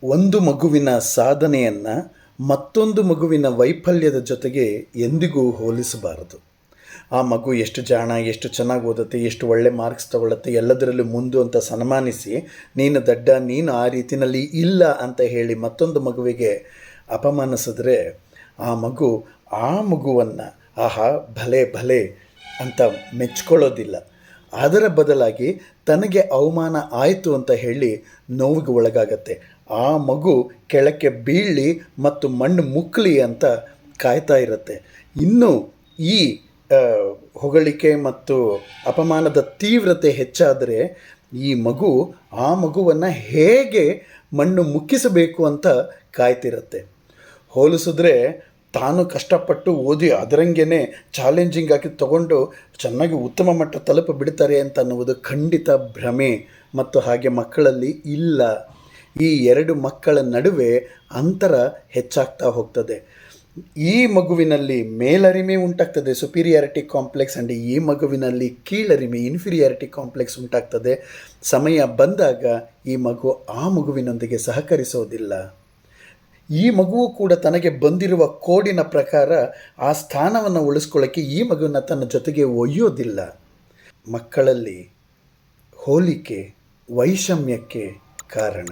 ಒಂದು ಮಗುವಿನ ಸಾಧನೆಯನ್ನು ಮತ್ತೊಂದು ಮಗುವಿನ ವೈಫಲ್ಯದ ಜೊತೆಗೆ ಎಂದಿಗೂ ಹೋಲಿಸಬಾರದು. ಆ ಮಗು ಎಷ್ಟು ಜಾಣ, ಎಷ್ಟು ಚೆನ್ನಾಗಿ ಓದುತ್ತೆ, ಎಷ್ಟು ಒಳ್ಳೆ ಮಾರ್ಕ್ಸ್ ತಗೊಳ್ಳುತ್ತೆ, ಎಲ್ಲದರಲ್ಲೂ ಮುಂದು ಅಂತ ಸನ್ಮಾನಿಸಿ, ನೀನು ದಡ್ಡ, ನೀನು ಆ ರೀತಿಯಲ್ಲಿ ಇಲ್ಲ ಅಂತ ಹೇಳಿ ಮತ್ತೊಂದು ಮಗುವಿಗೆ ಅಪಮಾನಿಸಿದ್ರೆ ಆ ಮಗುವನ್ನು ಆಹಾ ಭಲೆ ಭಲೆ ಅಂತ ಮೆಚ್ಕೊಳ್ಳೋದಿಲ್ಲ. ಅದರ ಬದಲಾಗಿ ತನಗೆ ಅವಮಾನ ಆಯಿತು ಅಂತ ಹೇಳಿ ನೋವಿಗೆ ಒಳಗಾಗತ್ತೆ. ಆ ಮಗು ಕೆಳಕ್ಕೆ ಬೀಳಲಿ ಮತ್ತು ಮಣ್ಣು ಮುಕ್ಕಲಿ ಅಂತ ಕಾಯ್ತಾ ಇರುತ್ತೆ. ಇನ್ನು ಈ ಹೊಗಳಿಕೆ ಮತ್ತು ಅಪಮಾನದ ತೀವ್ರತೆ ಹೆಚ್ಚಾದರೆ ಆ ಮಗುವನ್ನು ಹೇಗೆ ಮಣ್ಣು ಮುಕ್ಕಿಸಬೇಕು ಅಂತ ಕಾಯ್ತಿರುತ್ತೆ. ಹೋಲಿಸಿದ್ರೆ ತಾನು ಕಷ್ಟಪಟ್ಟು ಓದಿ ಅದರಂಗೆ ಚಾಲೆಂಜಿಂಗ್ ಆಗಿ ತಗೊಂಡು ಚೆನ್ನಾಗಿ ಉತ್ತಮ ಮಟ್ಟ ತಲುಪಿಬಿಡ್ತಾರೆ ಅಂತ ಅನ್ನುವುದು ಖಂಡಿತ ಭ್ರಮೆ. ಮತ್ತು ಹಾಗೆ ಮಕ್ಕಳಲ್ಲಿ ಇಲ್ಲ. ಈ ಎರಡು ಮಕ್ಕಳ ನಡುವೆ ಅಂತರ ಹೆಚ್ಚಾಗ್ತಾ ಹೋಗ್ತದೆ. ಈ ಮಗುವಿನಲ್ಲಿ ಮೇಲರಿಮೆ ಉಂಟಾಗ್ತದೆ, ಸುಪೀರಿಯಾರಿಟಿ ಕಾಂಪ್ಲೆಕ್ಸ್, ಆ್ಯಂಡ್ ಈ ಮಗುವಿನಲ್ಲಿ ಕೀಳರಿಮೆ, ಇನ್ಫೀರಿಯಾರಿಟಿ ಕಾಂಪ್ಲೆಕ್ಸ್ ಉಂಟಾಗ್ತದೆ. ಸಮಯ ಬಂದಾಗ ಈ ಮಗು ಆ ಮಗುವಿನೊಂದಿಗೆ ಸಹಕರಿಸೋದಿಲ್ಲ. ಈ ಮಗುವು ಕೂಡ ತನಗೆ ಬಂದಿರುವ ಕೋಡಿನ ಪ್ರಕಾರ ಆ ಸ್ಥಾನವನ್ನು ಉಳಿಸ್ಕೊಳ್ಳೋಕ್ಕೆ ಈ ಮಗುವನ್ನು ತನ್ನ ಜೊತೆಗೆ ಒಯ್ಯೋದಿಲ್ಲ. ಮಕ್ಕಳಲ್ಲಿ ಹೋಲಿಕೆ ವೈಷಮ್ಯಕ್ಕೆ ಕಾರಣ.